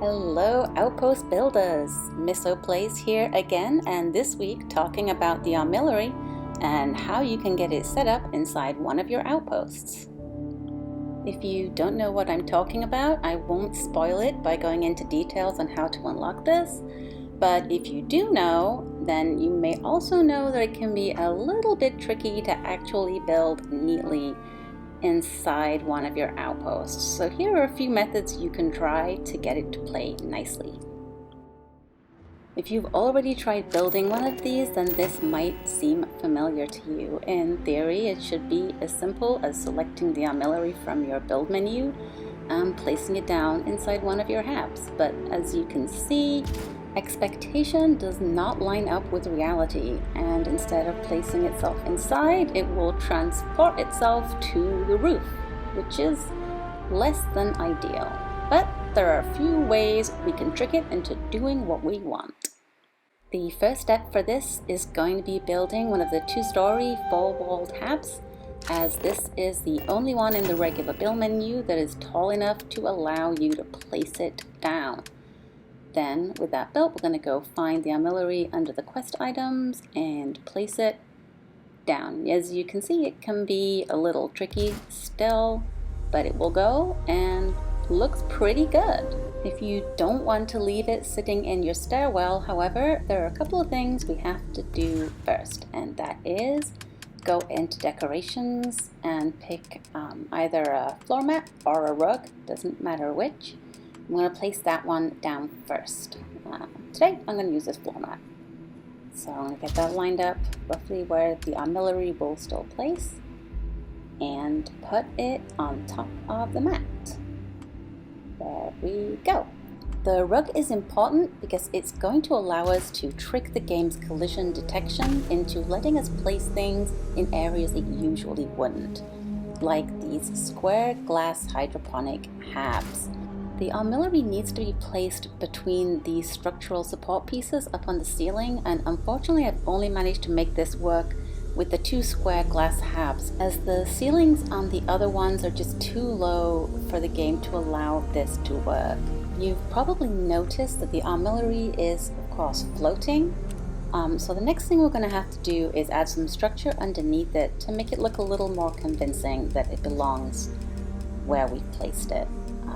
Hello Outpost builders, Miss O'Plays here again, and this week talking about the Armillary and how you can get it set up inside one of your outposts. If you don't know what I'm talking about, I won't spoil it by going into details on how to unlock this, but if you do know, then you may also know that it can be a little bit tricky to actually build neatly inside one of your outposts. So here are a few methods you can try to get it to play nicely. If you've already tried building one of these, then this might seem familiar to you. In theory, it should be as simple as selecting the Armillary from your build menu and placing it down inside one of your HABs. But as you can see, expectation does not line up with reality, and instead of placing itself inside, it will transport itself to the roof, which is less than ideal. But there are a few ways we can trick it into doing what we want. The first step for this is going to be building one of the two-story four-walled HABs, as this is the only one in the regular build menu that is tall enough to allow you to place it down. Then, with that built, we're going to go find the Armillary under the quest items and place it down. As you can see, it can be a little tricky still, but it will go and looks pretty good. If you don't want to leave it sitting in your stairwell, however, there are a couple of things we have to do first, and that is go into decorations and pick either a floor mat or a rug, doesn't matter which. I'm going to place that one down first. Today I'm going to use this floor mat. So I'm going to get that lined up roughly where the Armillary will still place and put it on top of the mat. There we go. The rug is important because it's going to allow us to trick the game's collision detection into letting us place things in areas it usually wouldn't, like these square glass hydroponic HABs. The Armillary needs to be placed between these structural support pieces up on the ceiling, and unfortunately I've only managed to make this work with the two square glass HABs, as the ceilings on the other ones are just too low for the game to allow this to work. You've probably noticed that the Armillary is of course floating, so the next thing we're going to have to do is add some structure underneath it to make it look a little more convincing that it belongs where we've placed it.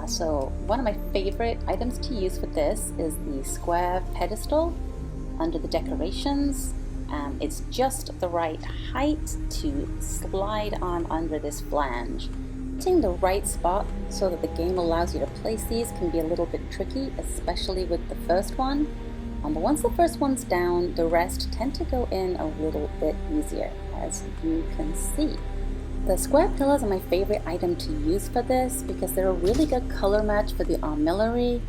So one of my favorite items to use for this is the square pedestal under the decorations. It's just the right height to slide on under this flange. Hitting the right spot so that the game allows you to place these can be a little bit tricky, especially with the first one. But once the first one's down, the rest tend to go in a little bit easier, as you can see. The square pillars are my favorite item to use for this because they're a really good color match for the Armillary.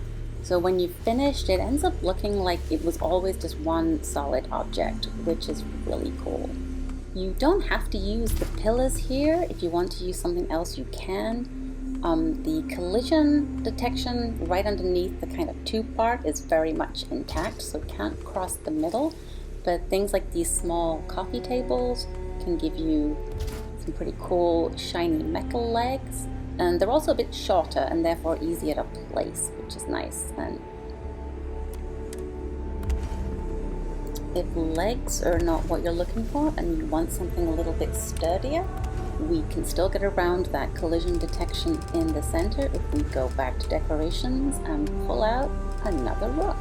So when you've finished, it ends up looking like it was always just one solid object, which is really cool. You don't have to use the pillars here. If you want to use something else, you can. The collision detection right underneath the kind of tube part is very much intact, so it can't cross the middle. But things like these small coffee tables can give you some pretty cool shiny metal legs, and they're also a bit shorter and therefore easier to place, which is nice. And if legs are not what you're looking for and you want something a little bit sturdier, we can still get around that collision detection in the center if we go back to decorations and pull out another rug.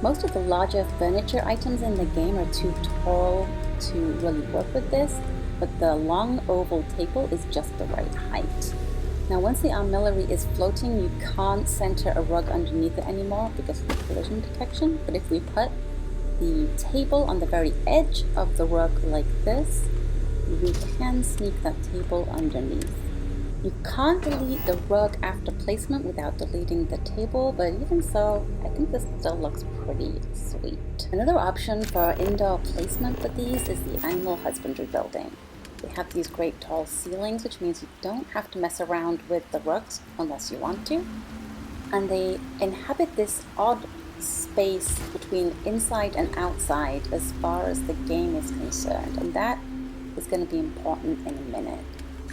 Most of the larger furniture items in the game are too tall to really work with this, but the long oval table is just the right height. Now once the Armillary is floating, you can't center a rug underneath it anymore because of the collision detection, but if we put the table on the very edge of the rug like this, we can sneak that table underneath. You can't delete the rug after placement without deleting the table, but even so, I think this still looks pretty sweet. Another option for indoor placement for these is the animal husbandry building. They have these great tall ceilings, which means you don't have to mess around with the rugs unless you want to. And they inhabit this odd space between inside and outside as far as the game is concerned, and that is going to be important in a minute.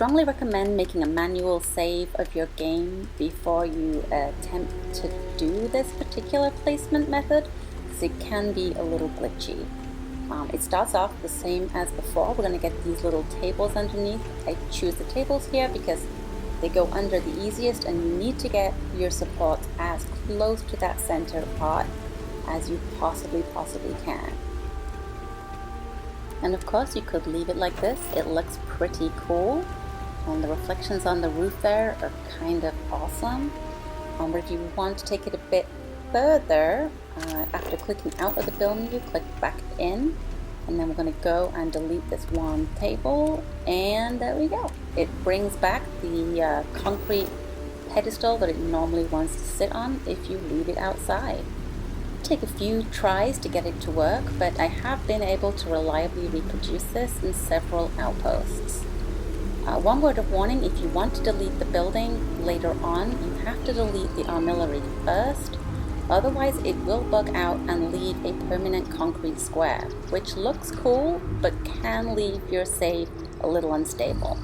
strongly recommend making a manual save of your game before you attempt to do this particular placement method, because it can be a little glitchy. It starts off the same as before. We're going to get these little tables underneath. I choose the tables here because they go under the easiest, and you need to get your supports as close to that center part as you possibly can. And of course you could leave it like this. It looks pretty cool, and the reflections on the roof there are kind of awesome. But if you want to take it a bit further, after clicking out of the build menu, click back in, and then we're going to go and delete this one table, and there we go. It brings back the concrete pedestal that it normally wants to sit on if you leave it outside. Take a few tries to get it to work, but I have been able to reliably reproduce this in several outposts. One word of warning: if you want to delete the building later on, you have to delete the armillary first, otherwise it will bug out and leave a permanent concrete square, which looks cool but can leave your save a little unstable.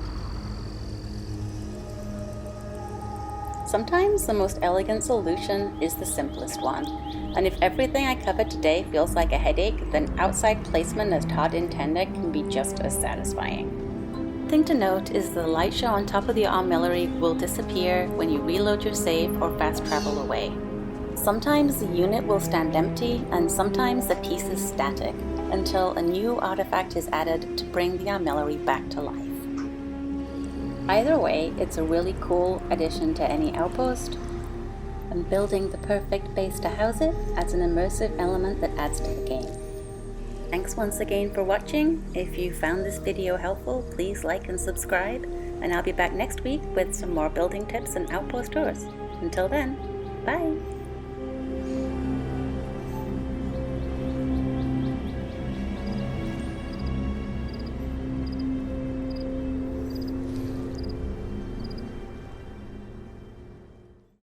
Sometimes the most elegant solution is the simplest one, and if everything I covered today feels like a headache, then outside placement as Todd intended can be just as satisfying. Thing to note is the light show on top of the armillary will disappear when you reload your save or fast travel away. Sometimes the unit will stand empty, and sometimes the piece is static, until a new artifact is added to bring the armillary back to life. Either way, it's a really cool addition to any outpost, and building the perfect base to house it adds an immersive element that adds to the game. Thanks once again for watching. If you found this video helpful, please like and subscribe, and I'll be back next week with some more building tips and outpost tours. Until then, bye!